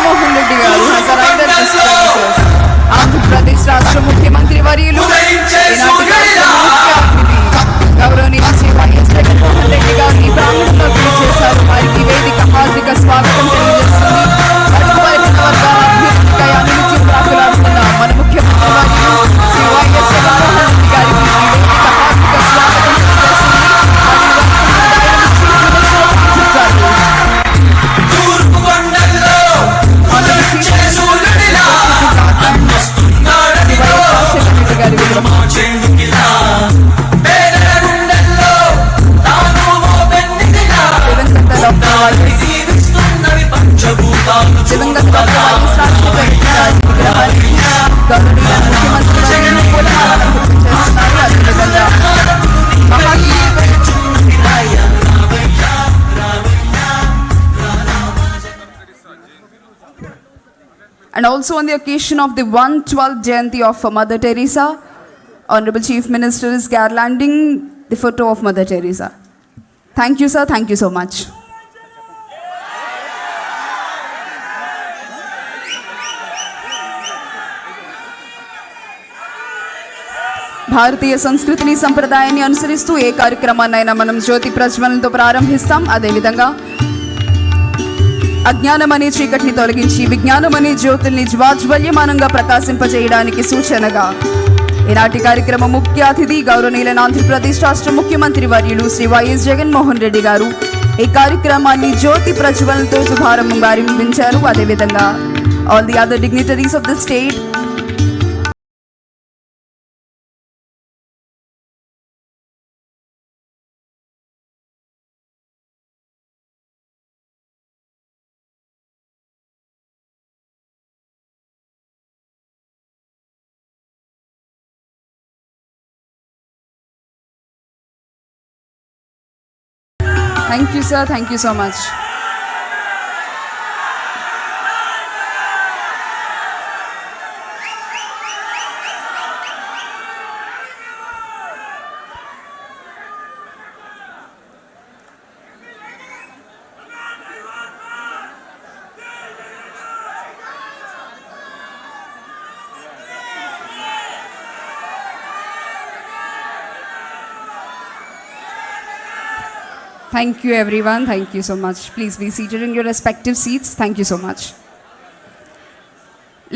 Mohan Reddy garu has arrived at this premises. Andhra Pradesh రాష్ట్ర ముఖ్యమంత్రి వర్యులు ఈనాటి కార్యక్రమం ముఖ్య అతిథి గౌరవనీయ శ్రీ వైఎస్ జగన్మోహన్ రెడ్డి గారు ఈ ప్రాంగణంలోకి చేశారు. వారికి వేదిక హార్దిక స్వాగతం తెలియజేస్తుంది. అడుగువైపున వర్గాల అభ్యున్నతికై అనునిత్యం ప్రాకులాడుతున్న మన ముఖ్యమంత్రి వర్యులు శ్రీ వైఎస్ జగన్మోహన్ రెడ్డి గారికి ఈ వేదిక హార్దిక స్వాగతం తెలియజేస్తుంది. And also on the occasion of the 112th Jayanti of Mother Teresa, Honorable Chief Minister is garlanding the photo of Mother Teresa. Thank you, sir. Thank you so much. భారతీయ సంస్కృతిని సంప్రదాయాన్ని అనుసరిస్తూ ఏ కార్యక్రమాన్నైనా మనం జ్యోతి ప్రజ్వలనతో ప్రారంభిస్తాం. అదేవిధంగా అజ్ఞానం అనే చీకటిని తొలగించి విజ్ఞానం అనే జ్యోతుల్ని జ్వాజ్వల్యమానంగా ప్రకాశింపజేయడానికి సూచనగా ఈనాటి కార్యక్రమ ముఖ్య అతిథి గౌరవనీయులైన ఆంధ్రప్రదేశ్ రాష్ట్ర ముఖ్యమంత్రి వర్యులు శ్రీ వైఎస్ జగన్మోహన్ రెడ్డి గారు ఈ కార్యక్రమాన్ని జ్యోతి ప్రజ్వలనతో శుభారంభం ప్రారంభించారు. అదేవిధంగా all the other dignitaries of the state, thank you, sir. Thank you so much. Thank you, everyone. Thank you so much. Please be seated in your respective seats. Thank you so much.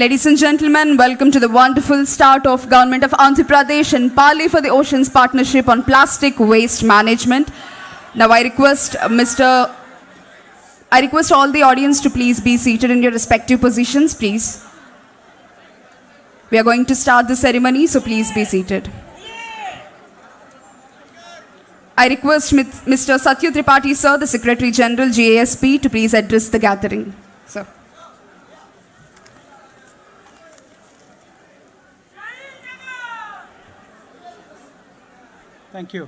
Ladies and gentlemen, welcome to the wonderful start of Government of Andhra Pradesh and Parley for the Oceans Partnership on Plastic Waste Management. Now I request all the audience to please be seated in your respective positions, please. We are going to start the ceremony, so please be seated. I request Mr. Satya Tripathi, sir, the Secretary General, GASP, to please address the gathering. Sir. Thank you.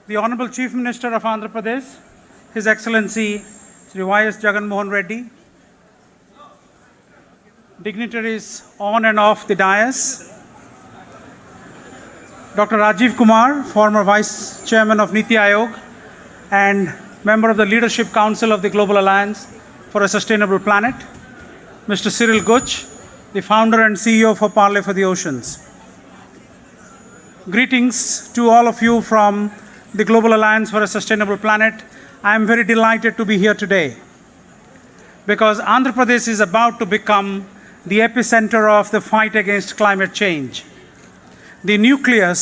The Honorable Chief Minister of Andhra Pradesh, His Excellency Sri Y.S. Jagannath Reddy, dignitaries on and off the dais, Dr. Rajiv Kumar, former Vice Chairman of Niti Aayog and member of the Leadership Council of the Global Alliance for a Sustainable Planet, Mr. Cyril Guch, the founder and CEO for Parley for the Oceans. Greetings to all of you from the Global Alliance for a Sustainable Planet. I am very delighted to be here today because Andhra Pradesh is about to become the epicenter of the fight against climate change, the nucleus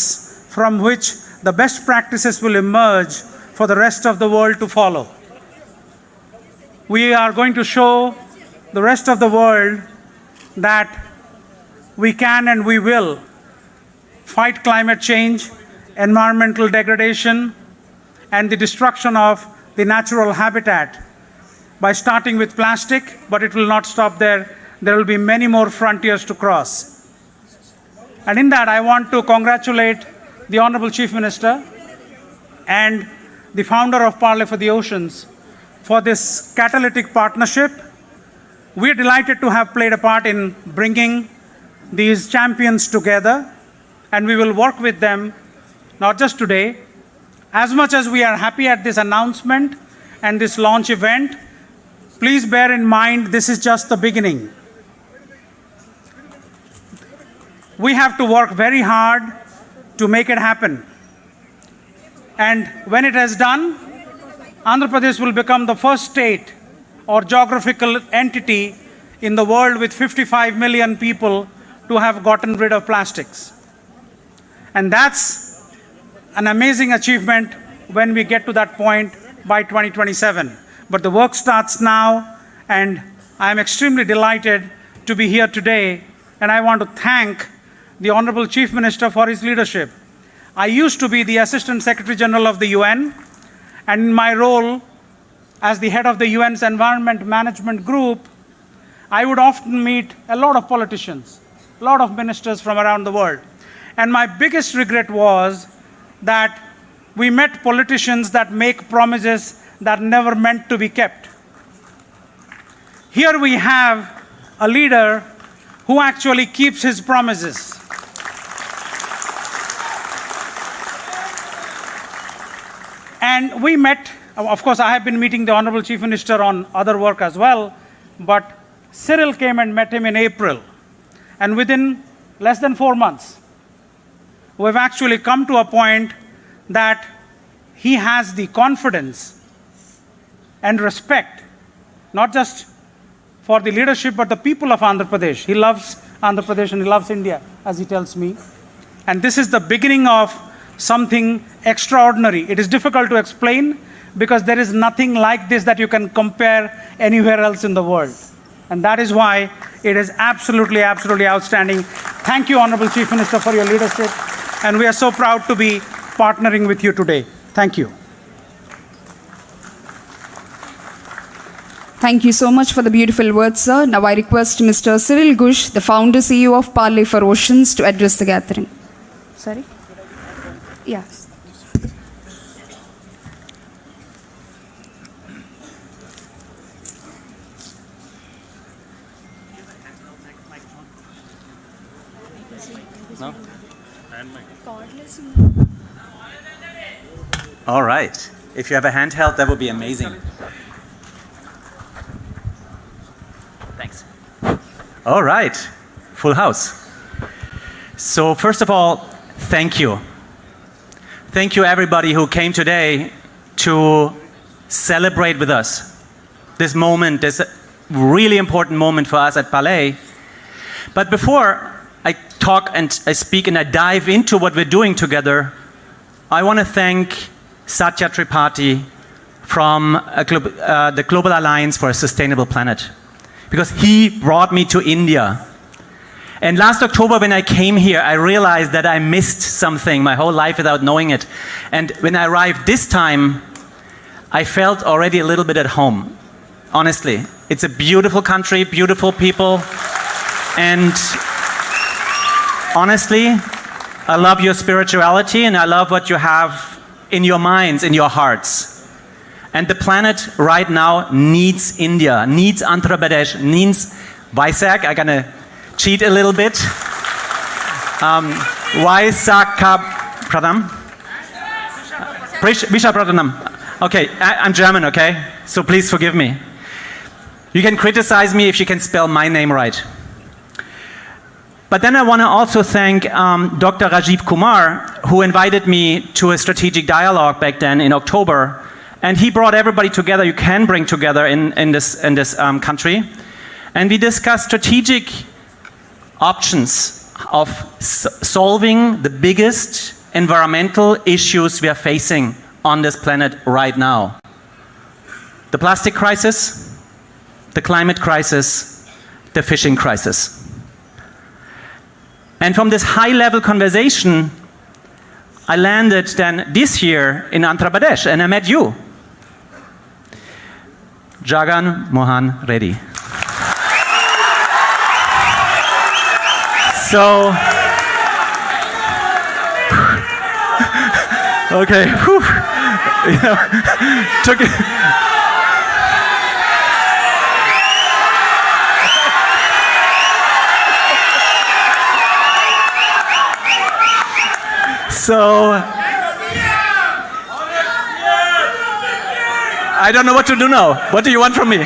from which the best practices will emerge for the rest of the world to follow. We are going to show the rest of the world that we can and we will fight climate change, environmental degradation, and the destruction of the natural habitat by starting with plastic, but it will not stop there. There will be many more frontiers to cross. And in that, I want to congratulate the Honorable Chief Minister and the founder of Parley for the Oceans for this catalytic partnership. We are delighted to have played a part in bringing these champions together, and we will work with them not just today. As much as we are happy at this announcement, and this launch event. Please bear in mind, this is just the beginning. We have to work very hard to make it happen. And when it is done, Andhra Pradesh will become the first state or geographical entity in the world with 55 million people to have gotten rid of plastics. And that's an amazing achievement when we get to that point by 2027. But the work starts now, and I am extremely delighted to be here today, and I want to thank the Honorable Chief Minister for his leadership. I used to be the Assistant Secretary General of the UN, and in my role as the head of the UN's Environment Management Group, I would often meet a lot of politicians, a lot of ministers from around the world. And my biggest regret was that we met politicians that make promises that never meant to be kept. Here we have a leader who actually keeps his promises. And we met, of course, I have been meeting the Honorable Chief Minister on other work as well, but Cyril came and met him in April. And within less than 4 months, we've actually come to a point that he has the confidence and respect, not just for the leadership, but the people of Andhra Pradesh. He loves Andhra Pradesh and he loves India, as he tells me. And this is the beginning of something extraordinary. It is difficult to explain because there is nothing like this that you can compare anywhere else in the world. And that is why it is absolutely, absolutely outstanding. Thank you, Honorable Chief Minister, for your leadership. And we are so proud to be partnering with you today. Thank you. Thank you so much for the beautiful words, sir. Now I request Mr. Cyril Gush, the founder CEO of Parley for Oceans, to address the gathering. Sorry? Yes. No? All right. If you have a handheld, that would be amazing. Thanks. All right. Full house. So first of all, thank you. Thank you everybody who came today to celebrate with us this moment, this really important moment for us at Parley. But before I talk and I speak and I dive into what we're doing together, I want to thank Satya Tripathi from the Global Alliance for a Sustainable Planet, because he brought me to India. And last October when I came here, I realized that I missed something my whole life without knowing it. And when I arrived this time, I felt already a little bit at home. Honestly, it's a beautiful country, beautiful people, and honestly, I love your spirituality and I love what you have in your minds, in your hearts. And the planet right now needs India, needs Andhra Pradesh, needs Vizag. I'm gonna cheat a little bit. Visakhapatnam. Vishakhapatnam. Okay, I'm German, okay? So please forgive me. You can criticize me if you can spell my name right. But then I want to also thank Dr. Rajiv Kumar, who invited me to a strategic dialogue back then in October. And he brought everybody together you can bring together in this country. And we discussed strategic options of solving the biggest environmental issues we are facing on this planet right now. The plastic crisis, the climate crisis, the fishing crisis. And from this high-level conversation, I landed then this year in Andhra Pradesh, and I met you. Jagan Mohan Reddy. So, okay, whew. You know, took it. So, I don't know what to do now. What do you want from me?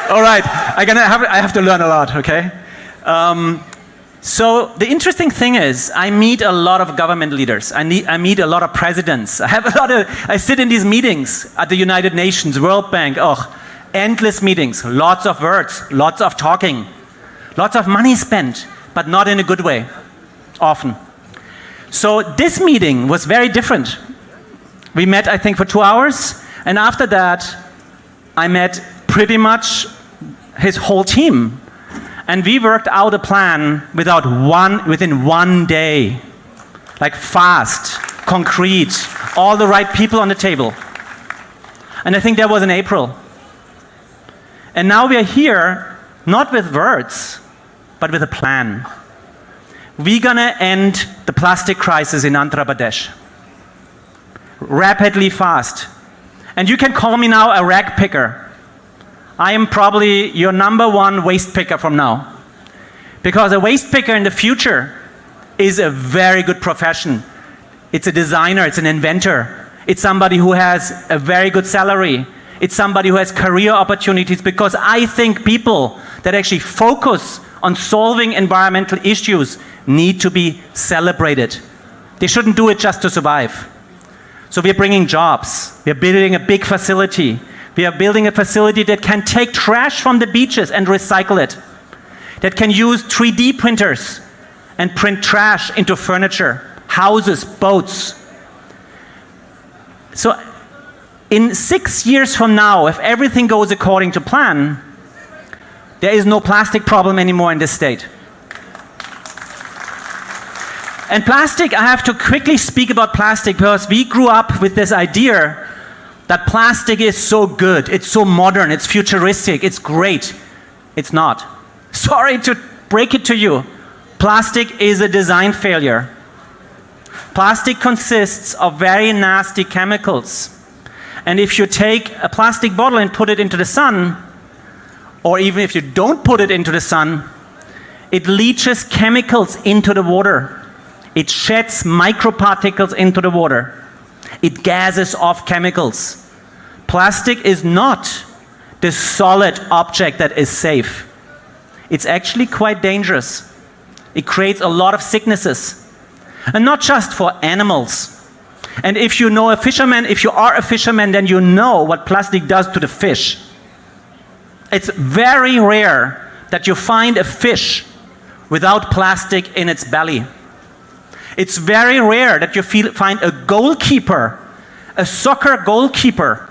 All right, I have to learn a lot, okay? So the interesting thing is, I meet a lot of government leaders. I meet a lot of presidents. I sit in these meetings at the United Nations, World Bank, endless meetings, lots of words, lots of talking, lots of money spent, but not in a good way, often. So this meeting was very different. We met, I think, for 2 hours, and after that, I met pretty much his whole team. And we worked out a plan within 1 day. Like fast, concrete, all the right people on the table. And I think that was in April. And now we are here, not with words, but with a plan. We're gonna end the plastic crisis in Andhra Pradesh. Rapidly, fast. And you can call me now a rag picker. I am probably your #1 waste picker from now. Because a waste picker in the future is a very good profession. It's a designer, it's an inventor. It's somebody who has a very good salary. It's somebody who has career opportunities, because I think people that actually focus on solving environmental issues need to be celebrated. They shouldn't do it just to survive. So we're bringing jobs. We're building a big facility. We are building a facility that can take trash from the beaches and recycle it. That can use 3D printers and print trash into furniture, houses, boats. So in 6 years from now, if everything goes according to plan, there is no plastic problem anymore in this state. And plastic, I have to quickly speak about plastic, because we grew up with this idea that plastic is so good, it's so modern, it's futuristic, it's great. It's not. Sorry to break it to you. Plastic is a design failure. Plastic consists of very nasty chemicals. And if you take a plastic bottle and put it into the sun, or even if you don't put it into the sun, it leaches chemicals into the water. It sheds microparticles into the water. It gases off chemicals. Plastic is not the solid object that is safe. It's actually quite dangerous. It creates a lot of sicknesses. And not just for animals. And if you know a fisherman, if you are a fisherman, then you know what plastic does to the fish. It's very rare that you find a fish without plastic in its belly. It's very rare that you find a goalkeeper, a soccer goalkeeper,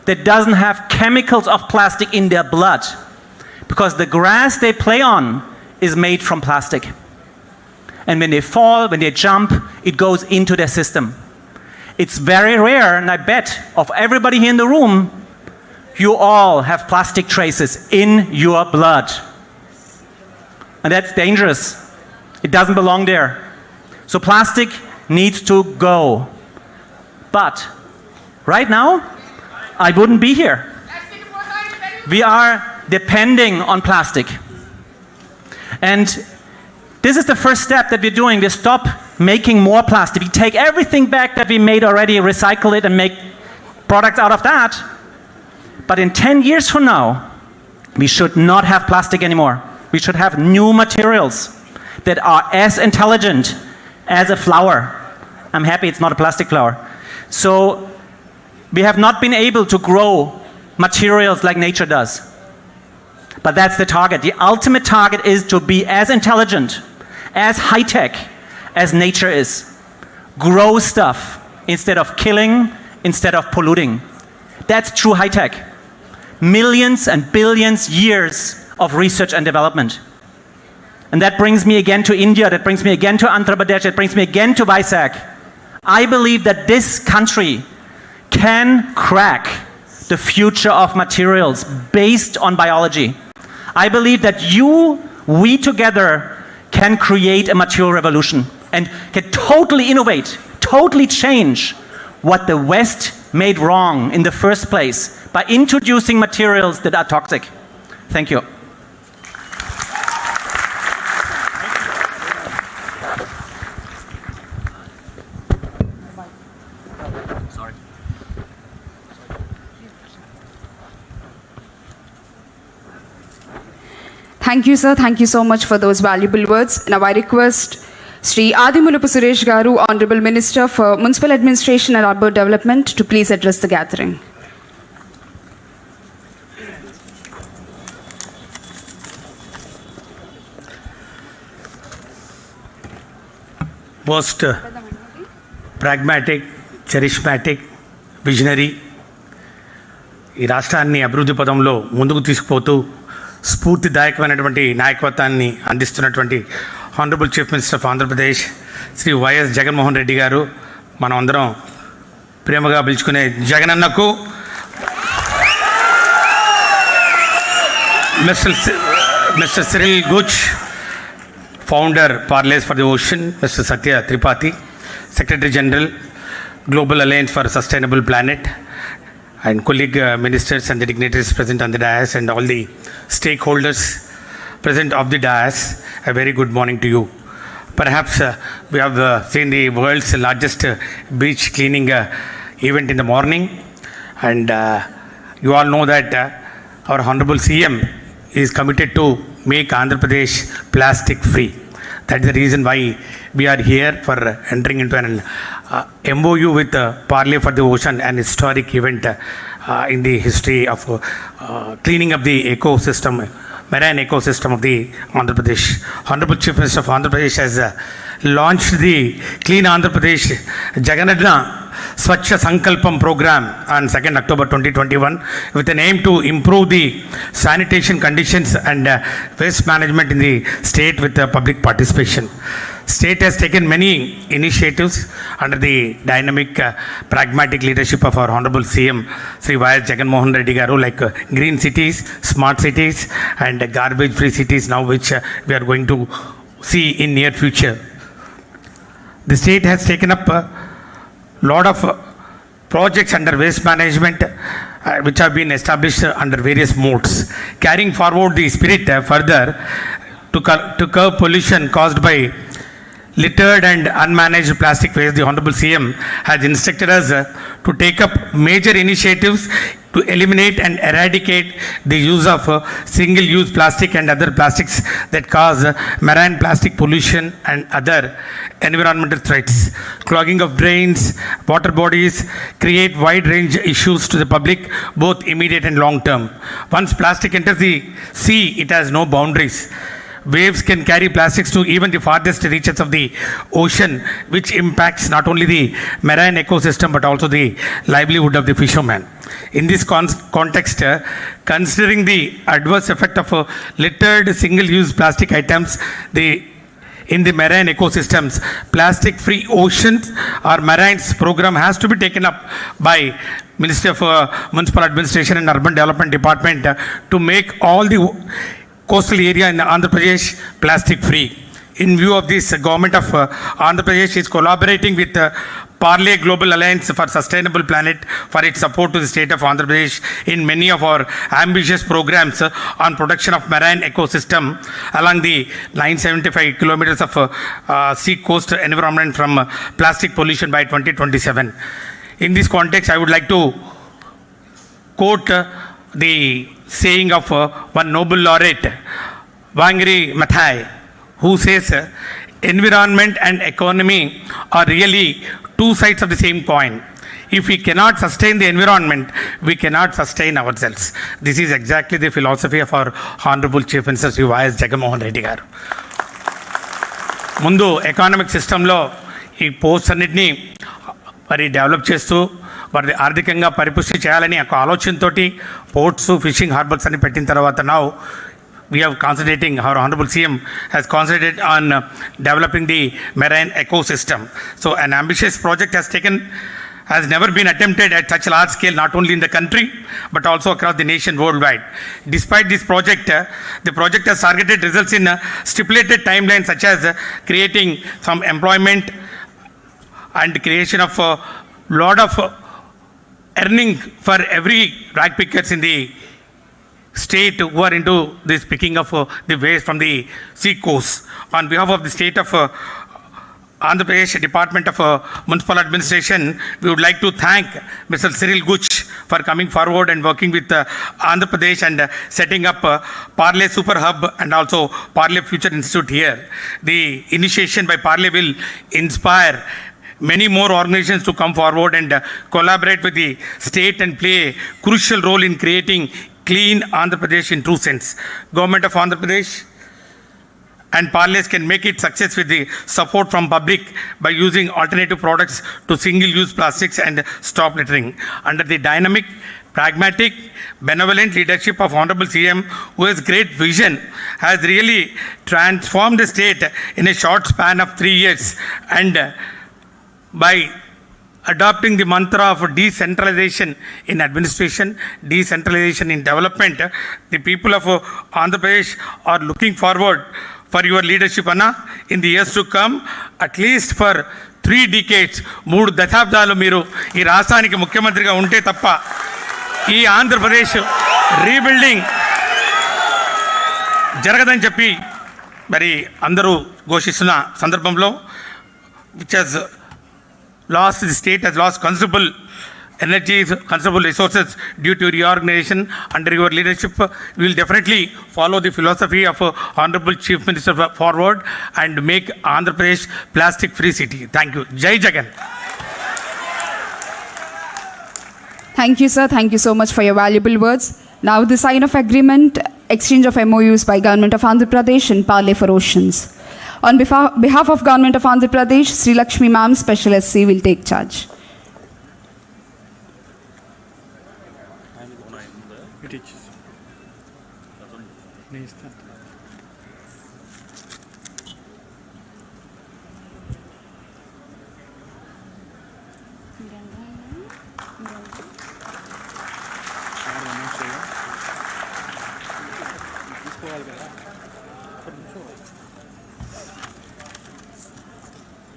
that doesn't have chemicals of plastic in their blood. Because the grass they play on is made from plastic. And when they fall, when they jump, it goes into their system. It's very rare, and I bet of everybody here in the room, you all have plastic traces in your blood. And that's dangerous. It doesn't belong there. So plastic needs to go. But right now, I wouldn't be here. We are depending on plastic. And this is the first step that we're doing. We stop making more plastic. We take everything back that we made already, recycle it, and make products out of that. But in 10 years from now, we should not have plastic anymore. We should have new materials that are as intelligent as a flower. I'm happy it's not a plastic flower. So we have not been able to grow materials like nature does. But that's the target. The ultimate target is to be as intelligent, as high-tech as nature is. Grow stuff instead of killing, instead of polluting. That's true high-tech. Millions and billions years of research and development. And that brings me again to India, that brings me again to Andhra Pradesh, that brings me again to Vizag. I believe that this country can crack the future of materials based on biology. I believe that we together can create a material revolution and can totally innovate, totally change what the West made wrong in the first place by introducing materials that are toxic. Thank you. Sorry. Thank you, sir. Thank you so much for those valuable words. Now I request Sri Adimulapu Suresh Garu, Honorable Minister for Municipal Administration and Urban Development, to please address the gathering. Most pragmatic, charismatic, visionary, ఈ రాష్ట్రాన్ని అభివృద్ధి పదంలో ముందుకు తీసుకుపోతూ స్ఫూర్తిదాయకమైనటువంటి నాయకత్వాన్ని అందిస్తున్నటువంటి honourable chief minister of Andhra Pradesh Shri YS Jaganmohan Reddy గారు, మనం అందరం ప్రేమగా పిలుచుకునే జగనన్నకు, mister Cyril Gooch, founder Parle's for the ocean, mister Satya Tripathi, secretary general global Alliance for Sustainable planet, and colleague ministers and the dignitaries present on the dais, and all the stakeholders present of the dais, a very good morning to you. Perhaps we have seen the world's largest beach cleaning event in the morning, and you all know that our Honorable CM is committed to make Andhra Pradesh plastic free. That is the reason why we are here for entering into an MOU with Parley for the Ocean, an historic event in the history of cleaning up the ecosystem, marine ecosystem of the Andhra Pradesh. Honorable Chief Minister of Andhra Pradesh has launched the Clean Andhra Pradesh Jagannath Swachha Sankalpam program on 2nd October 2021 with an aim to improve the sanitation conditions and waste management in the state with public participation. State has taken many initiatives under the dynamic, pragmatic leadership of our Honorable CM, Sri Y.S. Jaganmohan Reddy Garu, like green cities, smart cities, and garbage-free cities now, which we are going to see in near future. The state has taken up a lot of projects under waste management, which have been established under various modes. Carrying forward the spirit further to curb pollution caused by littered and unmanaged plastic waste, the Honorable CM has instructed us to take up major initiatives to eliminate and eradicate the use of single-use plastic and other plastics that cause marine plastic pollution and other environmental threats. Clogging of drains, water bodies create wide range issues to the public, both immediate and long term. Once plastic enters the sea, it has no boundaries. Waves can carry plastics to even the farthest reaches of the ocean, which impacts not only the marine ecosystem but also the livelihood of the fishermen. In this context, considering the adverse effect of littered single-use plastic items in the marine ecosystems, plastic-free oceans or marines program has to be taken up by Ministry of Municipal Administration and Urban Development Department to make all the coastal area in Andhra Pradesh plastic free. In view of this, government of Andhra Pradesh is collaborating with Parley Global Alliance for Sustainable Planet for its support to the state of Andhra Pradesh in many of our ambitious programs on protection of marine ecosystem along the 975 kilometers of sea coast environment from plastic pollution by 2027. In this context, I would like to quote the saying of one Nobel laureate, Wangari Maathai, who says, environment and economy are really two sides of the same coin. If we cannot sustain the environment, we cannot sustain ourselves. This is exactly the philosophy of our Honorable Chief Minister Sri Y.S. Jaganmohan Reddy Garu. ముందు economic సిస్టంలో ఈ posts అన్నిటినీ మరి develop చేస్తూ వారి ఆర్థికంగా పరిపుష్టి చేయాలని ఒక ఆలోచనతోటి పోర్ట్స్, ఫిషింగ్ హార్బర్స్ అని పెట్టిన తర్వాత now we are concentrating, our Honorable CM has concentrated on developing the marine ecosystem. So an ambitious project has never been attempted at such a large scale, not only in the country, but also across the nation worldwide. Despite this project, the project has targeted results in stipulated timelines, such as creating some employment and creation of a lot of earning for every rag pickers in the state who are into this picking of the waste from the sea coast. On behalf of the state of Andhra Pradesh Department of Municipal Administration, we would like to thank Mr. Cyril Guch for coming forward and working with Andhra Pradesh and setting up Parle Super Hub and also Parle Future Institute here. The initiation by Parle will inspire many more organizations to come forward and collaborate with the state and play a crucial role in creating clean Andhra Pradesh in true sense. Government of Andhra Pradesh and Parles can make it success with the support from public by using alternative products to single-use plastics and stop littering. Under the dynamic, pragmatic, benevolent leadership of Honorable CM, who has great vision, has really transformed the state in a short span of 3 years, and by adopting the mantra of decentralization in administration, decentralization in development, the people of Andhra Pradesh are looking forward for your leadership, Anna, in the years to come, at least for 3 decades, 3 దశాబ్దాలు మీరు ఈ రాష్ట్రానికి ముఖ్యమంత్రిగా ఉంటే తప్ప ఈ Andhra Pradesh rebuilding జరగదని చెప్పి మరి అందరూ ఘోషిస్తున్న సందర్భంలో which has lost, the state has lost considerable energies, considerable resources due to reorganization. Under your leadership, we will definitely follow the philosophy of Honorable Chief Minister forward and make Andhra Pradesh plastic-free city. Thank you. Jai Jagan. Thank you, sir. Thank you so much for your valuable words. Now the sign of agreement, exchange of MOUs by Government of Andhra Pradesh and Parle for Oceans. On behalf of Government of Andhra Pradesh, Sri Lakshmi Ma'am, Special SC, will take charge.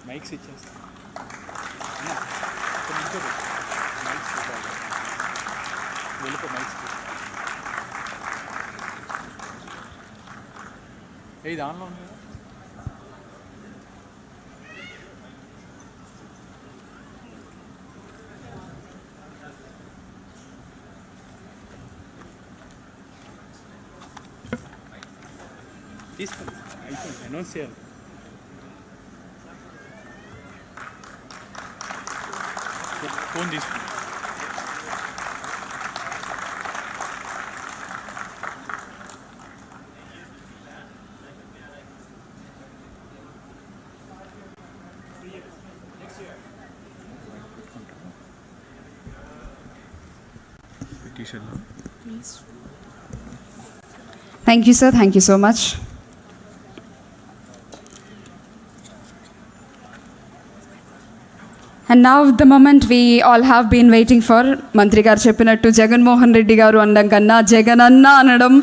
Mics ఇచ్చేస్తా వెళ్ళిపో mics ఏ దానిలో ఉంది కదా తీసుకోండి అయిపోయింది announce చేయాలి phone తీసుకోండి Thank you, sir. Thank you so much. And now the moment we all have been waiting for, Mantri garu cheppinattu Jagan Mohan Reddy garu andam kanna Jagananna anadam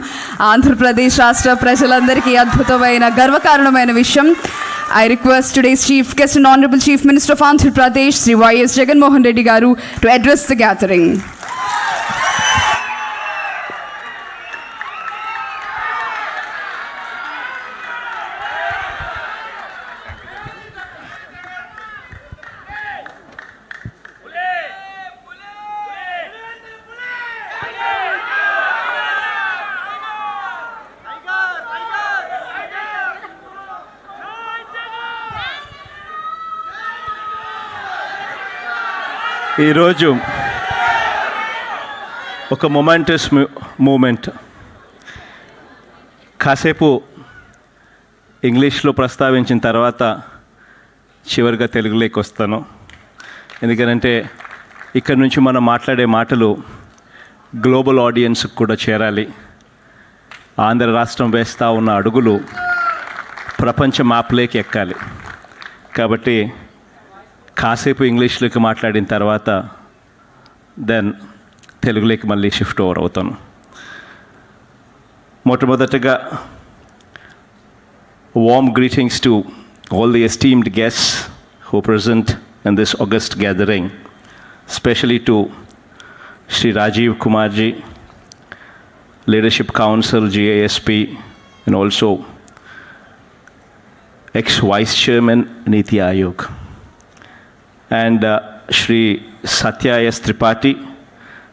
Andhra Pradesh Rashtra Prajalandariki adbhutamaina garvakaranamaina vishayam. I request today's chief guest and Honorable Chief Minister of Andhra Pradesh, Sri Y.S. Jagan Mohan Reddy garu, to address the gathering. ఈరోజు ఒక momentous moment. కాసేపు ఇంగ్లీష్లో ప్రస్తావించిన తర్వాత చివరిగా తెలుగులోకి వస్తాను. ఎందుకంటే ఇక్కడ నుంచి మనం మాట్లాడే మాటలు గ్లోబల్ ఆడియన్స్కి కూడా చేరాలి. ఆంధ్ర రాష్ట్రం వేస్తూ ఉన్న అడుగులు ప్రపంచ మ్యాప్లోకి ఎక్కాలి. కాబట్టి కాసేపు ఇంగ్లీష్లోకి మాట్లాడిన తర్వాత దెన్ తెలుగులోకి మళ్ళీ షిఫ్ట్ ఓవర్ అవుతాను. మొట్టమొదటగా warm greetings to all the esteemed guests who present in this august gathering, especially to Shri Rajiv Kumarji, Leadership Council, GASP, and also ex-Vice Chairman, Niti Aayog, and Shri Satya S. Tripathi,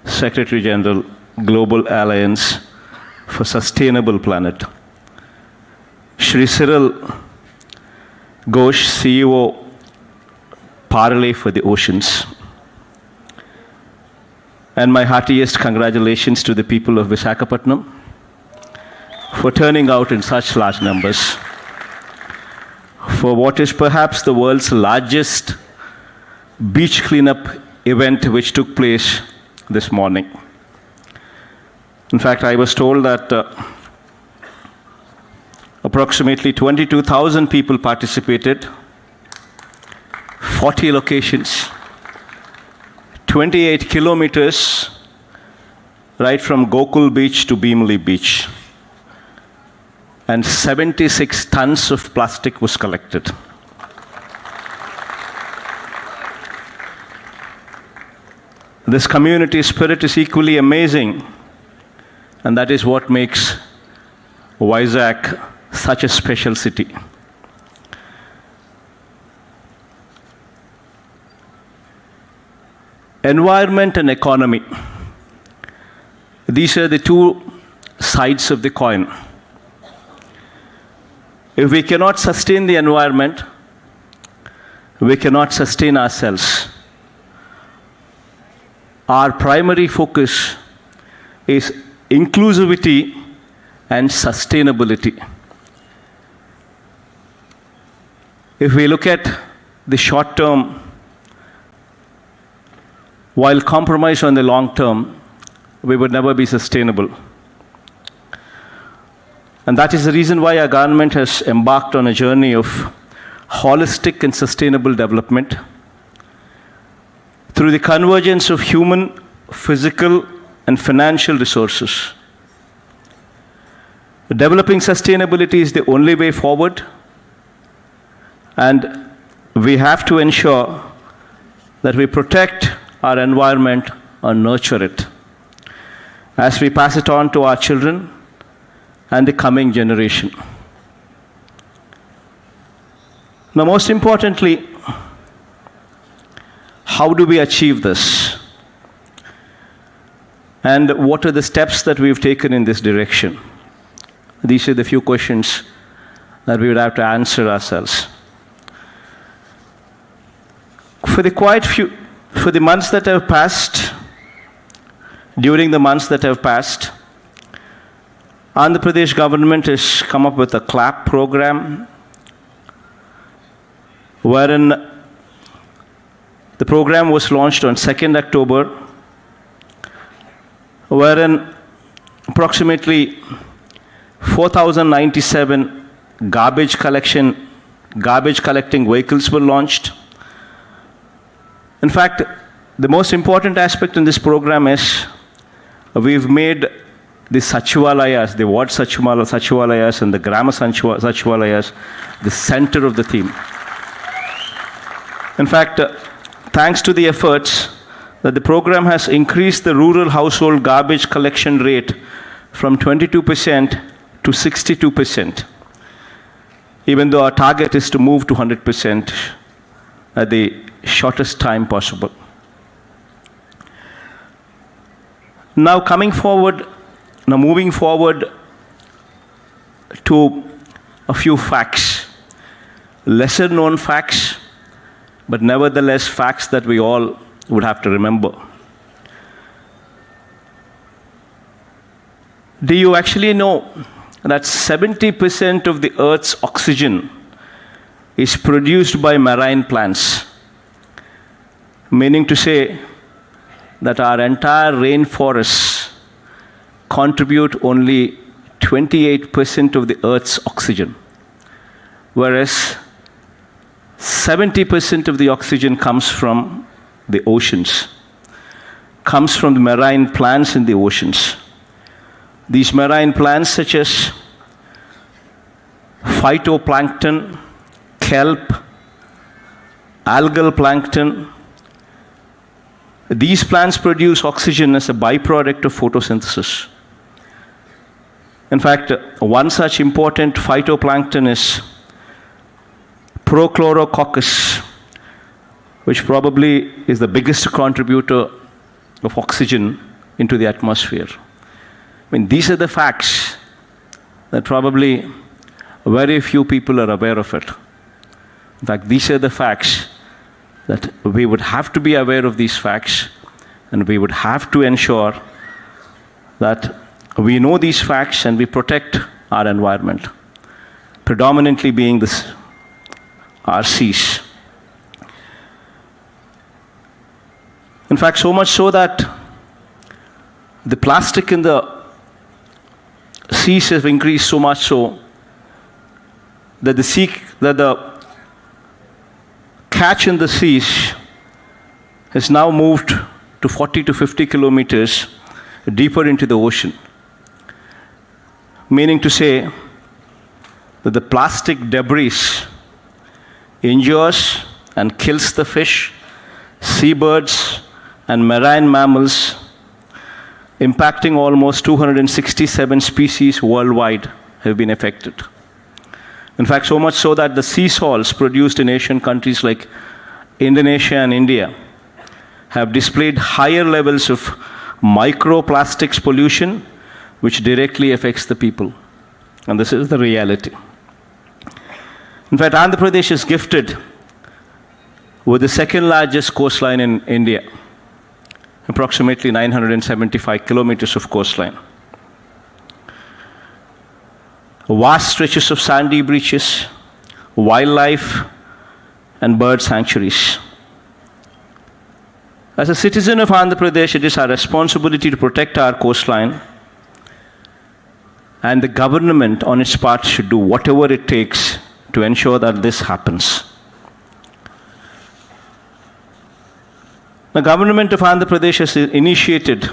Secretary General, Global Alliance for Sustainable Planet. Shri Cyril Ghosh, CEO, Parley for the Oceans. And my heartiest congratulations to the people of Visakhapatnam for turning out in such large numbers for what is perhaps the world's largest beach cleanup event which took place this morning. In fact, I was told that approximately 22,000 people participated, 40 locations, 28 kilometers, right from Gokul Beach to Beebe Beach, and 76 tons of plastic was collected. This community spirit is equally amazing, and that is what makes Vizag such a special city. Environment and economy. These are the two sides of the coin. If we cannot sustain the environment, we cannot sustain ourselves. Our primary focus is inclusivity and sustainability. If we look at the short term, while compromise on the long term, we would never be sustainable. And that is the reason why our government has embarked on a journey of holistic and sustainable development through the convergence of human, physical, and financial resources. Developing sustainability is the only way forward, and we have to ensure that we protect our environment and nurture it as we pass it on to our children and the coming generation. Now, most importantly, how do we achieve this? And what are the steps that we've taken in this direction? These are the few questions that we would have to answer ourselves. For the months that have passed, during the months that have passed, Andhra Pradesh government has come up with a CLAP program, wherein the program was launched on 2nd October, wherein approximately 4,097 garbage collecting vehicles were launched. In fact, the most important aspect in this program is we've made the Sachivalayas, the ward Sachivalayas and the Grama Sachivalayas, the center of the theme. In fact, thanks to the efforts that the program has increased the rural household garbage collection rate from 22% to 62%, even though our target is to move to 100% at the shortest time possible. Now moving forward to a few facts, lesser known facts, but nevertheless facts that we all would have to remember. Do you actually know that 70% of the Earth's oxygen is produced by marine plants? Meaning to say that our entire rainforests contribute only 28% of the Earth's oxygen, whereas 70% of the oxygen comes from the oceans, comes from the marine plants in the oceans. These marine plants such as phytoplankton, kelp, algal plankton, these plants produce oxygen as a byproduct of photosynthesis. In fact, one such important phytoplankton is prochlorococcus, which probably is the biggest contributor of oxygen into the atmosphere. I mean, these are the facts that probably very few people are aware of it. In fact, these are the facts that we would have to be aware of these facts, and we would have to ensure that we know these facts and we protect our environment, predominantly being our seas. In fact, so much so that the plastic in the seas have increased so much so that the catch in the seas has now moved to 40 to 50 kilometers deeper into the ocean. Meaning to say that the plastic debris injures and kills the fish, seabirds, and marine mammals, impacting almost 267 species worldwide have been affected. In fact, so much so that the sea salts produced in Asian countries like Indonesia and India have displayed higher levels of microplastics pollution, which directly affects the people. And this is the reality. In fact, Andhra Pradesh is gifted with the second largest coastline in India, approximately 975 kilometers of coastline. Vast stretches of sandy beaches, wildlife, and bird sanctuaries. As a citizen of Andhra Pradesh, it is our responsibility to protect our coastline, and the government on its part should do whatever it takes to ensure that this happens. The government of Andhra Pradesh has initiated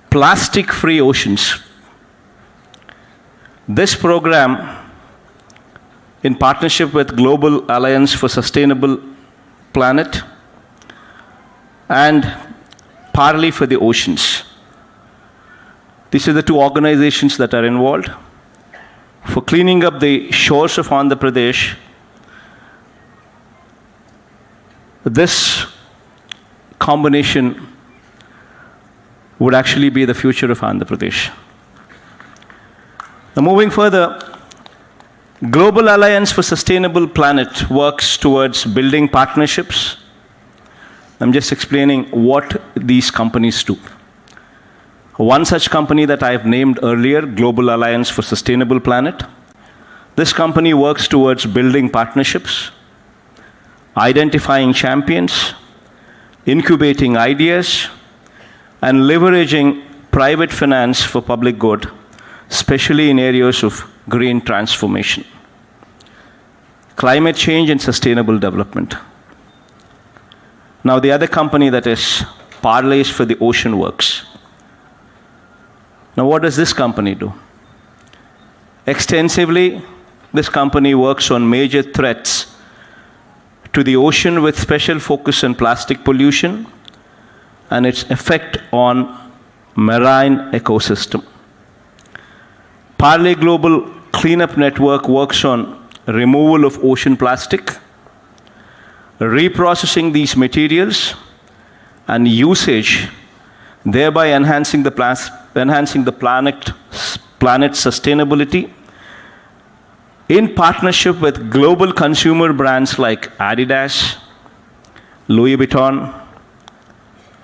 plastic-free oceans. This program, in partnership with Global Alliance for Sustainable Planet and Parley for the Oceans. These are the two organizations that are involved for cleaning up the shores of Andhra Pradesh. This combination would actually be the future of Andhra Pradesh. Now, moving further, Global Alliance for Sustainable Planet works towards building partnerships. I'm just explaining what these companies do. One such company that I have named earlier, Global Alliance for Sustainable Planet, this company works towards building partnerships, identifying champions, incubating ideas, and leveraging private finance for public good, especially in areas of green transformation, climate change, and sustainable development. Now, the other company that is Parleys for the Ocean works. Now, what does this company do? Extensively, this company works on major threats to the ocean with special focus on plastic pollution and its effect on marine ecosystem. Parley Global Cleanup Network works on removal of ocean plastic, reprocessing these materials, and usage, thereby enhancing the planet's sustainability, in partnership with global consumer brands like Adidas, Louis Vuitton,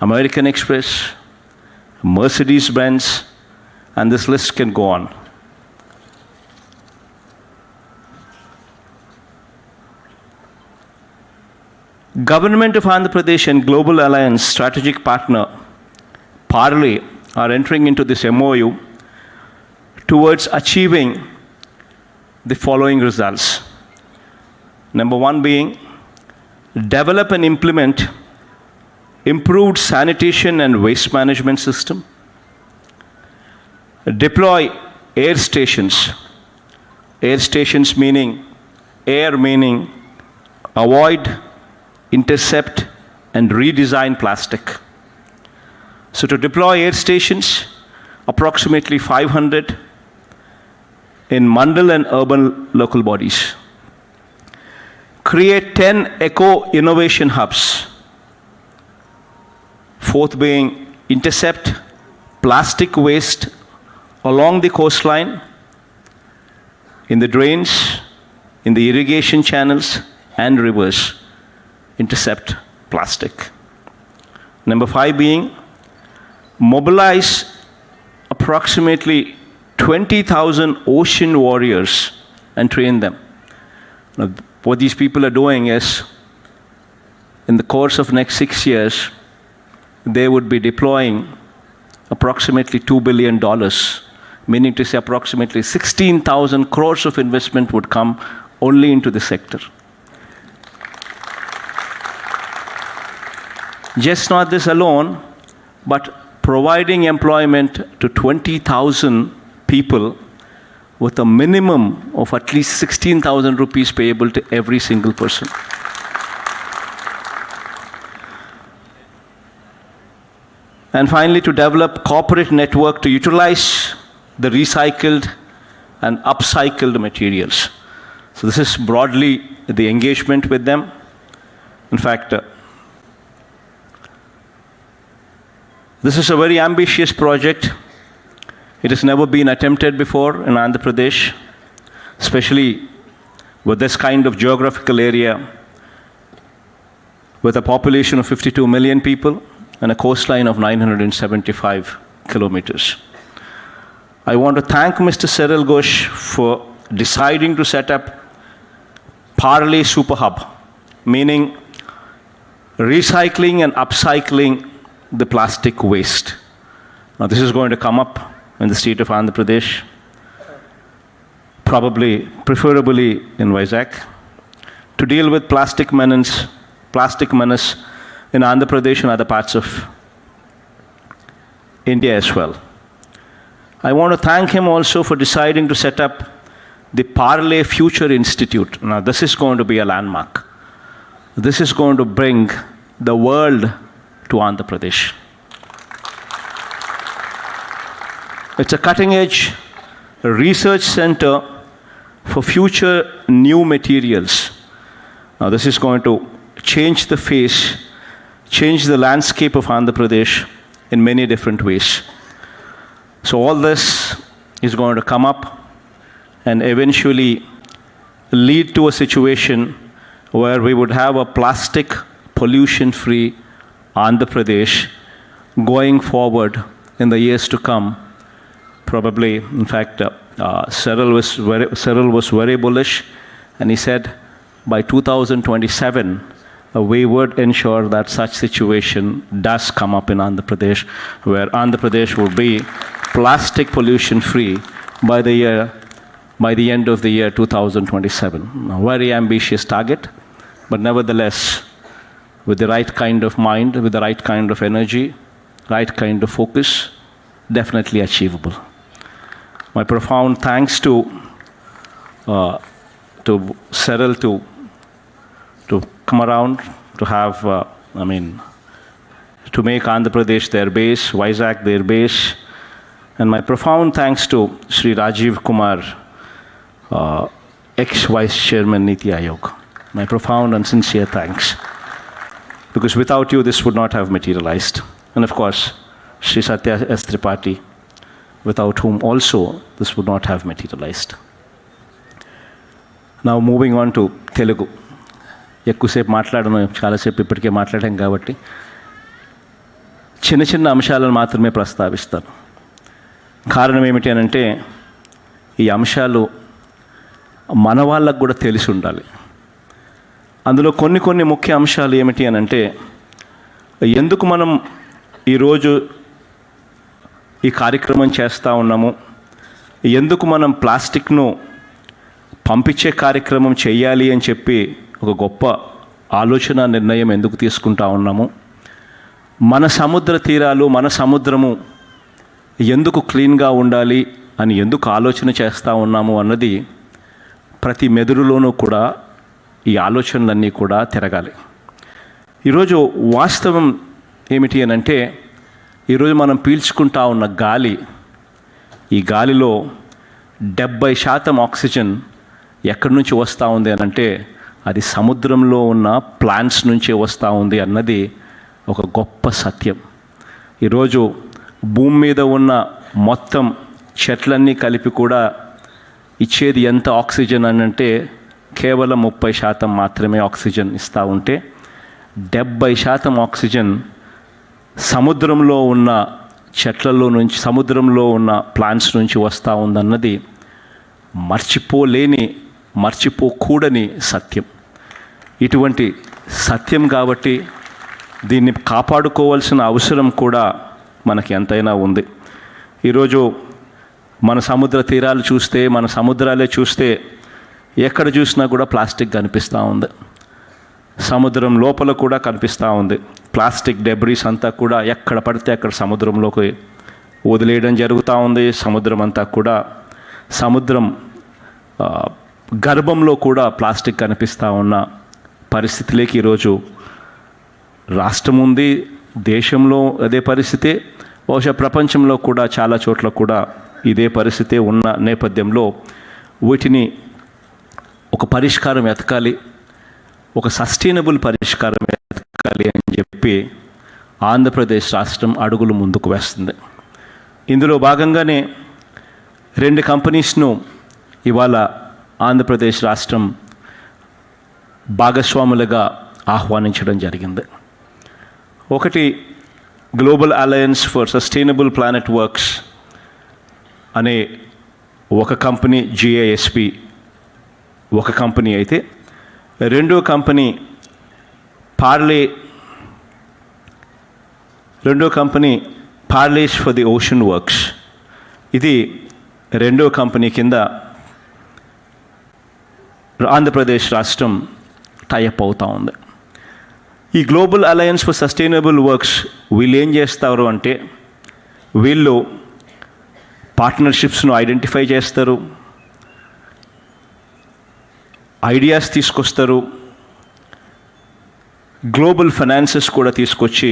American Express, Mercedes-Benz, and this list can go on. Government of Andhra Pradesh and Global Alliance strategic partner Parley are entering into this MOU towards achieving the following results. Number one being, develop and implement improved sanitation and waste management system. Deploy air stations. Air stations meaning avoid, intercept, and redesign plastic. So to deploy air stations, approximately 500 in mandal and urban local bodies. create 10 eco-innovation hubs. Fourth being intercept plastic waste along the coastline, in the drains, in the irrigation channels and rivers. Intercept plastic. Number 5 being mobilize approximately 20,000 ocean warriors and train them. Now, what these people are doing is, in the course of next 6 years, they would be deploying approximately $2 billion, meaning to say approximately 16,000 crores of investment would come only into the sector. Just not this alone, but providing employment to 20,000 people with a minimum of at least 16,000 rupees payable to every single person. And finally, to develop corporate network to utilize the recycled and upcycled materials. So this is broadly the engagement with them. In fact, this is a very ambitious project. It has never been attempted before in Andhra Pradesh, especially with this kind of geographical area, with a population of 52 million people and a coastline of 975 kilometers. I want to thank Mr. Cyril Ghosh for deciding to set up Parle Super Hub, meaning recycling and upcycling the plastic waste. Now this is going to come up in the state of Andhra Pradesh, preferably in Vizag, to deal with plastic menace in Andhra Pradesh and other parts of India as well. I want to thank him also for deciding to set up the Parle Future Institute. Now this is going to be a landmark. This is going to bring the world to Andhra Pradesh. It's a cutting-edge research center for future new materials. Now this is going to change the face, change the landscape of Andhra Pradesh in many different ways. So all this is going to come up and eventually lead to a situation where we would have a plastic pollution-free Andhra Pradesh going forward in the years to come. Probably, in fact, Cyril was very bullish, and he said by 2027, we would ensure that such situation does come up in Andhra Pradesh, where Andhra Pradesh will be plastic pollution-free by the end of the year 2027. A very ambitious target, but nevertheless, with the right kind of mind, with the right kind of energy, right kind of focus, definitely achievable. My profound thanks to Cyril to come around, to have, to make Andhra Pradesh their base, Vizag their base, and my profound thanks to Sri Rajiv Kumar, ex-Vice Chairman Niti Ayog. My profound and sincere thanks. Because without you, this would not have materialized. And of course, Sri Satya S. Tripathi, without whom also this would not have materialized. Now moving on to Telugu. ఎక్కువసేపు మాట్లాడను, చాలాసేపు ఇప్పటికే మాట్లాడాం కాబట్టి చిన్న చిన్న అంశాలను మాత్రమే ప్రస్తావిస్తాను. కారణం ఏమిటి అని అంటే, ఈ అంశాలు మన వాళ్ళకు కూడా తెలిసి ఉండాలి. అందులో కొన్ని ముఖ్య అంశాలు ఏమిటి అని అంటే, ఎందుకు మనం ఈరోజు ఈ కార్యక్రమం చేస్తూ ఉన్నాము, ఎందుకు మనం ప్లాస్టిక్ను పంపించే కార్యక్రమం చేయాలి అని చెప్పి ఒక గొప్ప ఆలోచన నిర్ణయం ఎందుకు తీసుకుంటా ఉన్నాము, మన సముద్ర తీరాలు, మన సముద్రము ఎందుకు క్లీన్గా ఉండాలి అని ఎందుకు ఆలోచన చేస్తూ ఉన్నాము అన్నది ప్రతి మెదడులోనూ కూడా ఈ ఆలోచనలన్నీ కూడా తిరగాలి. ఈరోజు వాస్తవం ఏమిటి అని అంటే, ఈరోజు మనం పీల్చుకుంటా ఉన్న గాలి, ఈ గాలిలో 70% ఆక్సిజన్ ఎక్కడి నుంచి వస్తూ ఉంది అని అంటే, అది సముద్రంలో ఉన్న ప్లాంట్స్ నుంచే వస్తూ ఉంది అన్నది ఒక గొప్ప సత్యం. ఈరోజు భూమి మీద ఉన్న మొత్తం చెట్లన్నీ కలిపి కూడా ఇచ్చేది ఎంత ఆక్సిజన్ అని అంటే కేవలం 30% మాత్రమే ఆక్సిజన్ ఇస్తూ ఉంటే 70% ఆక్సిజన్ సముద్రంలో ఉన్న చెట్లలో నుంచి, సముద్రంలో ఉన్న ప్లాంట్స్ నుంచి వస్తూ ఉందన్నది మర్చిపోకూడని సత్యం. ఇటువంటి సత్యం కాబట్టి దీన్ని కాపాడుకోవాల్సిన అవసరం కూడా మనకి ఎంతైనా ఉంది. ఈరోజు మన సముద్ర తీరాలు చూస్తే, మన సముద్రాలే చూస్తే ఎక్కడ చూసినా కూడా ప్లాస్టిక్ కనిపిస్తూ ఉంది. సముద్రం లోపల కూడా కనిపిస్తూ ఉంది. ప్లాస్టిక్ డెబ్రీస్ అంతా కూడా ఎక్కడ పడితే అక్కడ సముద్రంలోకి వదిలేయడం జరుగుతూ ఉంది. సముద్రం అంతా కూడా, సముద్రం గర్భంలో కూడా ప్లాస్టిక్ కనిపిస్తూ ఉన్న పరిస్థితిలోకి ఈరోజు రాష్ట్రం ఉంది. దేశంలో అదే పరిస్థితి, బహుశా ప్రపంచంలో కూడా చాలా చోట్ల కూడా ఇదే పరిస్థితి ఉన్న నేపథ్యంలో వీటిని ఒక పరిష్కారం వెతకాలి, ఒక సస్టైనబుల్ పరిష్కారం వెతకాలి అని చెప్పి ఆంధ్రప్రదేశ్ రాష్ట్రం అడుగులు ముందుకు వేస్తుంది. ఇందులో భాగంగానే 2 కంపెనీస్ను ఇవాళ ఆంధ్రప్రదేశ్ రాష్ట్రం భాగస్వాములుగా ఆహ్వానించడం జరిగింది. ఒకటి Global Alliance for Sustainable Planet works అనే ఒక కంపెనీ, GISP ఒక కంపెనీ అయితే, రెండో company Parleys for the Ocean works. ఇది రెండో కంపెనీ కింద ఆంధ్రప్రదేశ్ రాష్ట్రం టైఅప్ అవుతూ ఉంది. ఈ global Alliance for sustainable works వీళ్ళు ఏం చేస్తారు అంటే, వీళ్ళు పార్ట్నర్షిప్స్ను ఐడెంటిఫై చేస్తారు, ఐడియాస్ తీసుకొస్తారు, గ్లోబల్ ఫైనాన్సెస్ కూడా తీసుకొచ్చి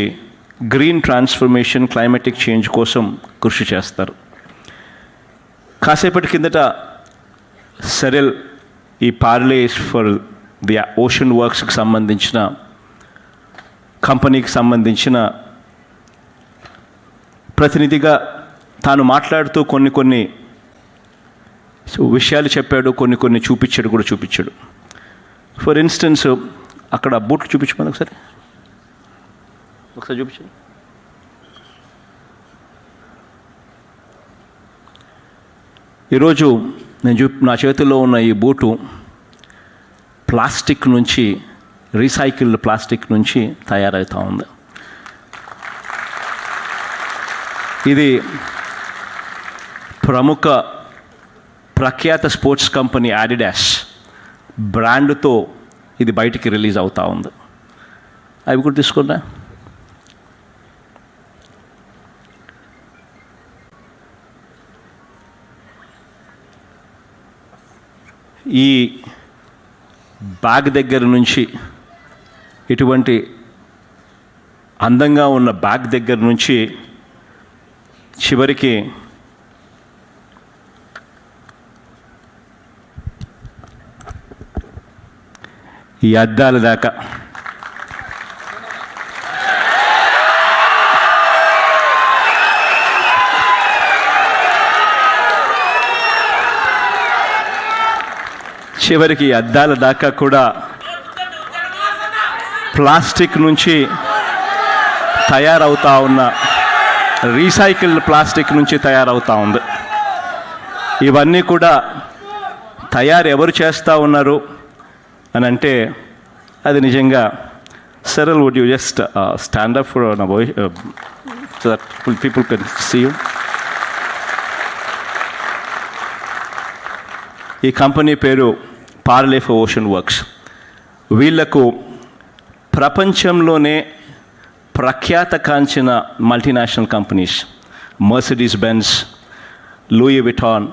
గ్రీన్ ట్రాన్స్ఫర్మేషన్, క్లైమాటిక్ చేంజ్ కోసం కృషి చేస్తారు. కాసేపటి కిందట సెరెల్, ఈ పార్లేస్ ఫర్ ది ఓషన్ వర్క్స్కి సంబంధించిన కంపెనీకి సంబంధించిన ప్రతినిధిగా తాను మాట్లాడుతూ కొన్ని విషయాలు చెప్పాడు, కొన్ని చూపించాడు. ఫర్ ఇన్స్టెన్స్, అక్కడ బూట్లు చూపించమని ఒకసారి చూపించండి. ఈరోజు నా చేతిలో ఉన్న ఈ బూటు ప్లాస్టిక్ నుంచి, రీసైకిల్డ్ ప్లాస్టిక్ నుంచి తయారవుతూ ఉంది. ఇది ప్రఖ్యాత స్పోర్ట్స్ కంపెనీ అడిడాస్ బ్రాండ్తో ఇది బయటికి రిలీజ్ అవుతూ ఉంది. అవి కూడా తీసుకున్నా. ఈ బ్యాగ్ దగ్గర నుంచి, ఇటువంటి అందంగా ఉన్న బ్యాగ్ దగ్గర నుంచి చివరికి ఈ అద్దాల దాకా కూడా ప్లాస్టిక్ నుంచి తయారవుతా ఉన్న, రీసైకిల్డ్ ప్లాస్టిక్ నుంచి తయారవుతూ ఉంది. ఇవన్నీ కూడా ఎవరు చేస్తూ ఉన్నారు అని అంటే, అది నిజంగా Cyril, would you just stand up for a voice so that people can see you? ఈ కంపెనీ పేరు పార్లే ఫర్ ఓషన్ వర్క్స్. వీళ్లకు ప్రపంచంలోనే ప్రఖ్యాత కాంచిన multinational companies, Mercedes Benz, Louis Vuitton,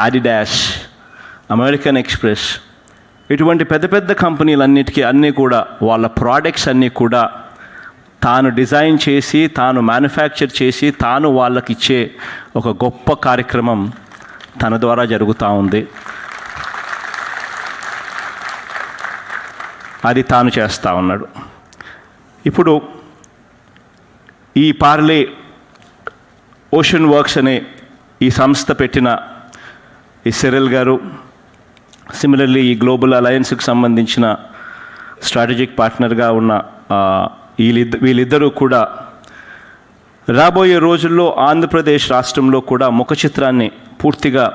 Adidas, American Express, ఇటువంటి పెద్ద కంపెనీలన్నిటికీ అన్నీ కూడా వాళ్ళ ప్రోడక్ట్స్ అన్నీ కూడా తాను డిజైన్ చేసి, తాను మ్యానుఫ్యాక్చర్ చేసి, తాను వాళ్ళకి ఇచ్చే ఒక గొప్ప కార్యక్రమం తన ద్వారా జరుగుతూ ఉంది. అది తాను చేస్తూ ఉన్నాడు. ఇప్పుడు ఈ పార్లే ఓషన్ వర్క్స్ అనే ఈ సంస్థ పెట్టిన ఈ సిరిల్ గారు, సిమిలర్లీ ఈ గ్లోబల్ అలయన్స్కి సంబంధించిన స్ట్రాటజిక్ పార్ట్నర్గా ఉన్న వీళ్ళిద్దరూ కూడా రాబోయే రోజుల్లో ఆంధ్రప్రదేశ్ రాష్ట్రంలో కూడా ముఖ చిత్రాన్ని పూర్తిగా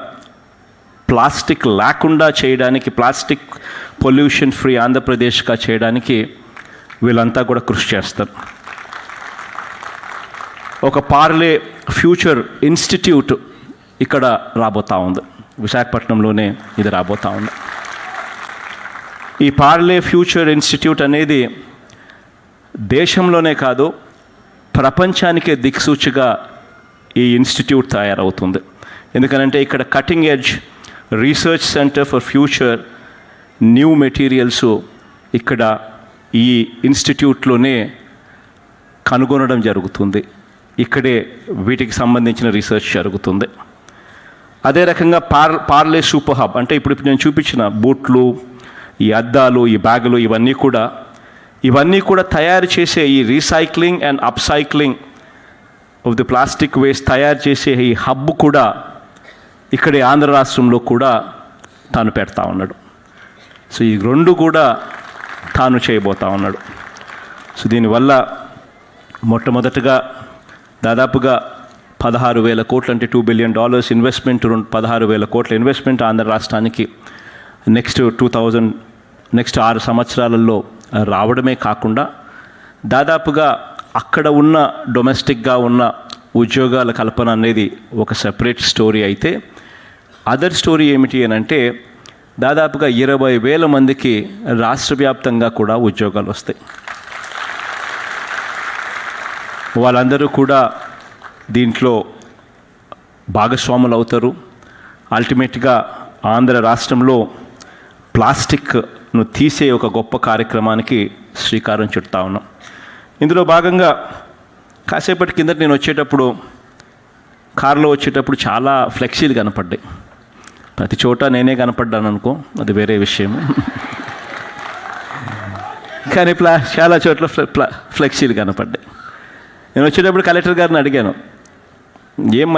ప్లాస్టిక్ లేకుండా చేయడానికి, ప్లాస్టిక్ పొల్యూషన్ ఫ్రీ ఆంధ్రప్రదేశ్గా చేయడానికి వీళ్ళంతా కూడా కృషి చేస్తారు. ఒక పార్లే ఫ్యూచర్ ఇన్స్టిట్యూట్ ఇక్కడ రాబోతూ ఉంది, విశాఖపట్నంలోనే ఇది రాబోతూ ఉంది. ఈ పార్లే ఫ్యూచర్ ఇన్స్టిట్యూట్ అనేది దేశంలోనే కాదు ప్రపంచానికే దిక్సూచిగా ఈ ఇన్స్టిట్యూట్ తయారవుతుంది. ఎందుకనంటే ఇక్కడ cutting edge research centre for future new materials ఇక్కడ ఈ ఇన్స్టిట్యూట్లోనే కనుగొనడం జరుగుతుంది. ఇక్కడే వీటికి సంబంధించిన రీసెర్చ్ జరుగుతుంది. అదే రకంగా పార్లే సూపర్ హబ్ అంటే ఇప్పుడు నేను చూపించిన బూట్లు, ఈ అద్దాలు, ఈ బ్యాగులు, ఇవన్నీ కూడా తయారు చేసే ఈ recycling and upcycling of the plastic waste తయారు చేసే ఈ హబ్ కూడా ఇక్కడే ఆంధ్ర రాష్ట్రంలో కూడా తాను పెడతా ఉన్నాడు. సో ఈ రెండు కూడా తాను చేయబోతా ఉన్నాడు. సో దీనివల్ల మొట్టమొదటగా దాదాపుగా 16,000 కోట్లు అంటే $2 billion ఇన్వెస్ట్మెంట్, 16,000 కోట్ల ఇన్వెస్ట్మెంట్ ఆంధ్ర రాష్ట్రానికి నెక్స్ట్ 6 సంవత్సరాలలో రావడమే కాకుండా దాదాపుగా అక్కడ ఉన్న డొమెస్టిక్గా ఉన్న ఉద్యోగాల కల్పన అనేది ఒక సెపరేట్ స్టోరీ అయితే, అదర్ స్టోరీ ఏమిటి అని అంటే దాదాపుగా 20,000 మందికి రాష్ట్ర వ్యాప్తంగా కూడా ఉద్యోగాలు వస్తాయి. వాళ్ళందరూ కూడా దీంట్లో భాగస్వాములు అవుతారు. అల్టిమేట్గా ఆంధ్ర రాష్ట్రంలో ప్లాస్టిక్ను తీసే ఒక గొప్ప కార్యక్రమానికి శ్రీకారం చుడతా ఉన్నాం. ఇందులో భాగంగా కాసేపటి కిందట నేను వచ్చేటప్పుడు కారులో వచ్చేటప్పుడు చాలా ఫ్లెక్సీలు కనపడ్డాయి. ప్రతి చోట నేనే కనపడ్డాను అనుకో, అది వేరే విషయం. కానీ చాలా చోట్ల ఫ్లెక్సీలు కనపడ్డాయి. నేను వచ్చేటప్పుడు కలెక్టర్ గారిని అడిగాను, ఏం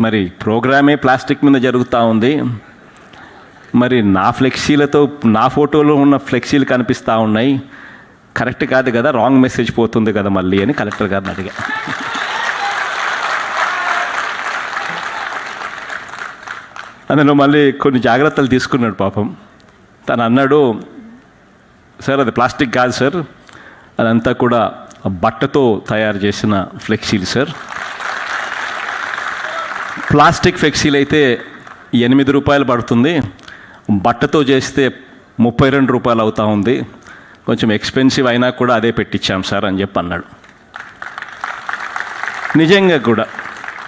మరి ప్రోగ్రామే ప్లాస్టిక్ మీద జరుగుతూ ఉంది, మరి నా ఫ్లెక్సీలతో నా ఫోటోలో ఉన్న ఫ్లెక్సీలు కనిపిస్తూ ఉన్నాయి, కరెక్ట్ కాదు కదా, రాంగ్ మెసేజ్ పోతుంది కదా మళ్ళీ అని కలెక్టర్ గారిని అడిగా. అందులో మళ్ళీ కొన్ని జాగ్రత్తలు తీసుకున్నాడు పాపం. తను అన్నాడు, సార్ అది ప్లాస్టిక్ కాదు సార్, అదంతా కూడా బట్టతో తయారు చేసిన ఫ్లెక్సీలు సార్. ప్లాస్టిక్ ఫ్లెక్సీలు అయితే $8 పడుతుంది, బట్టతో చేస్తే $32 అవుతా ఉంది, కొంచెం ఎక్స్పెన్సివ్ అయినా కూడా అదే పెట్టించాం సార్ అని చెప్పి అన్నాడు. నిజంగా కూడా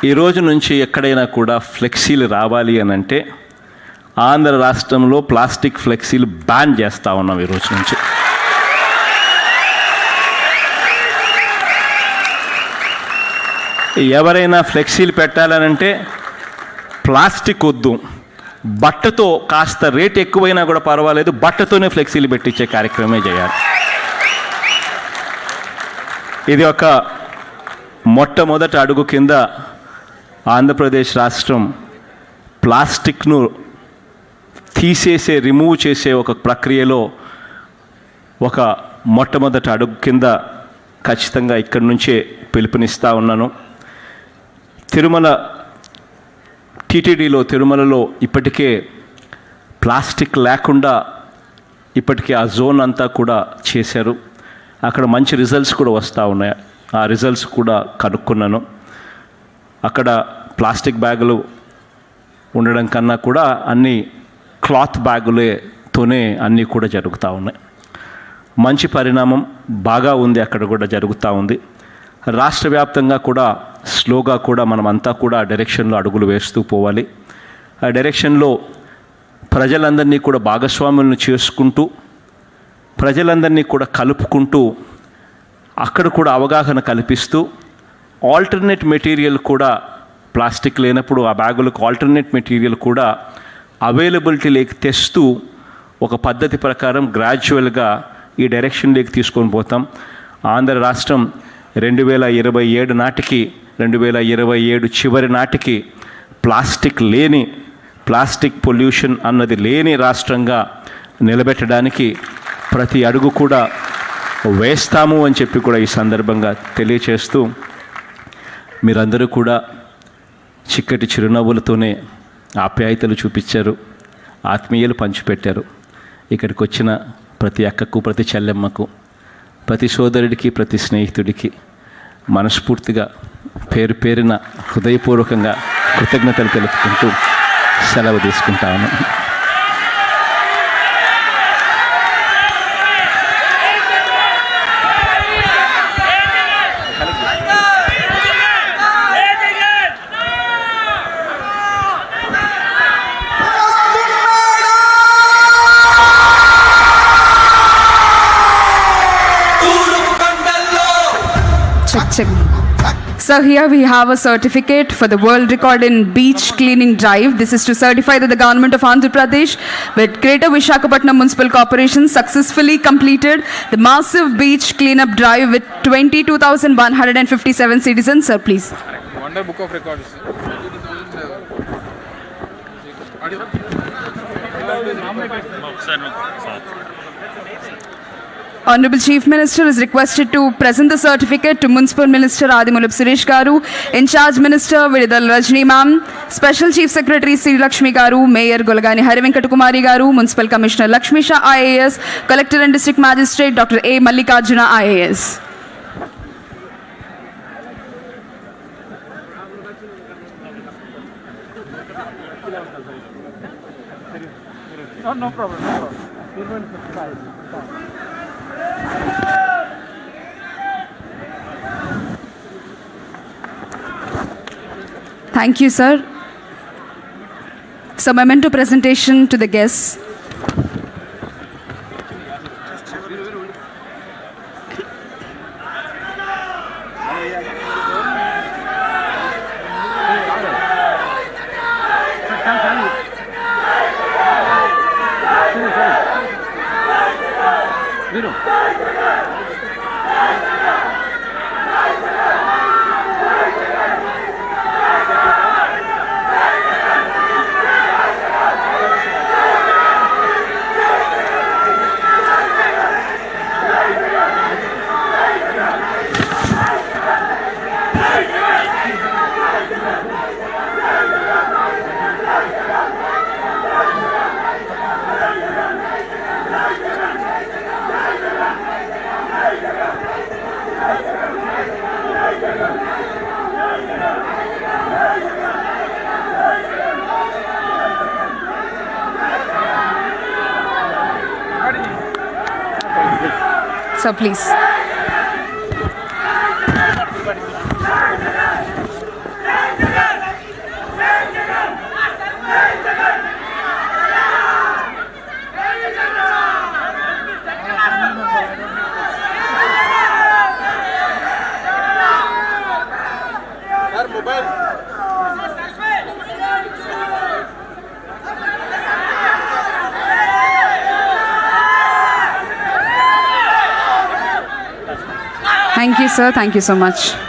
ఈ రోజు నుంచి ఎక్కడైనా కూడా ఫ్లెక్సీలు రావాలి అని అంటే ఆంధ్ర రాష్ట్రంలో ప్లాస్టిక్ ఫ్లెక్సీలు బ్యాన్ చేస్తూ ఉన్నాం ఈ రోజు నుంచి. ఎవరైనా ఫ్లెక్సీలు పెట్టాలనంటే ప్లాస్టిక్ వద్దు, బట్టతో కాస్త రేట్ ఎక్కువైనా కూడా పర్వాలేదు, బట్టతోనే ఫ్లెక్సీలు పెట్టించే కార్యక్రమమే చేయాలి. ఇది ఒక మొట్టమొదటి అడుగు కింద ఆంధ్రప్రదేశ్ రాష్ట్రం ప్లాస్టిక్ను రిమూవ్ చేసే ఒక ప్రక్రియలో ఒక మొట్టమొదటి అడుగు కింద ఖచ్చితంగా ఇక్కడి నుంచే పిలుపునిస్తూ ఉన్నాను. తిరుమలలో ఇప్పటికే ప్లాస్టిక్ లేకుండా ఇప్పటికే ఆ జోన్ అంతా కూడా చేశారు. అక్కడ మంచి రిజల్ట్స్ కూడా వస్తూ ఉన్నాయి. ఆ రిజల్ట్స్ కూడా కనుక్కున్నాను. అక్కడ ప్లాస్టిక్ బ్యాగులు ఉండడం కన్నా కూడా అన్ని క్లాత్ బ్యాగులతోనే అన్నీ కూడా జరుగుతూ ఉన్నాయి. మంచి పరిణామం బాగా ఉంది, అక్కడ కూడా జరుగుతూ ఉంది. రాష్ట్ర వ్యాప్తంగా కూడా స్లోగా కూడా మనమంతా కూడా ఆ డైరెక్షన్లో అడుగులు వేస్తూ పోవాలి. ఆ డైరెక్షన్లో ప్రజలందరినీ కూడా భాగస్వాములను చేసుకుంటూ, ప్రజలందరినీ కూడా కలుపుకుంటూ, అక్కడ కూడా అవగాహన కల్పిస్తూ, ఆల్టర్నేట్ మెటీరియల్ కూడా ప్లాస్టిక్ లేనప్పుడు ఆ బ్యాగులకు ఆల్టర్నేట్ మెటీరియల్ కూడా అవైలబిలిటీలోకి తెస్తూ ఒక పద్ధతి ప్రకారం గ్రాడ్యువల్గా ఈ డైరెక్షన్లోకి తీసుకొని పోతాం. ఆంధ్ర రాష్ట్రం 2027 నాటికి 2027 చివరి నాటికి ప్లాస్టిక్ పొల్యూషన్ అన్నది లేని రాష్ట్రంగా నిలబెట్టడానికి ప్రతి అడుగు కూడా వేస్తాము అని చెప్పి కూడా ఈ సందర్భంగా తెలియచేస్తూ, మీరందరూ కూడా చిక్కటి చిరునవ్వులతోనే ఆప్యాయతలు చూపించారు, ఆత్మీయలు పంచిపెట్టారు. ఇక్కడికి వచ్చిన ప్రతి అక్కకు, ప్రతి చెల్లెమ్మకు, ప్రతి సోదరుడికి, ప్రతి స్నేహితుడికి మనస్ఫూర్తిగా పేరు పేరున హృదయపూర్వకంగా కృతజ్ఞతలు తెలుపుకుంటూ సెలవు తీసుకుంటాను. Check. So here we have a certificate for the world record in beach cleaning drive. This is to certify that the government of Andhra Pradesh with Greater Visakhapatnam Municipal Corporation successfully completed the massive beach cleanup drive with 22,157 citizens. Sir, please. Wonder Book of Records. Honorable Chief Minister is requested to present the certificate to Municipal Minister Adimulab Suresh Garu, In charge Minister Vidal Rajni Ma'am, Special Chief Secretary Sri Lakshmi Garu, Mayor Golagani Harivenkata Kumari Garu, Municipal Commissioner Lakshmi Shah IAS, Collector and District Magistrate Dr. A. Mallikarjuna IAS. No problem. Thank you, sir. So, memento presentation to the guests. So, please. Thank you, sir. Thank you so much.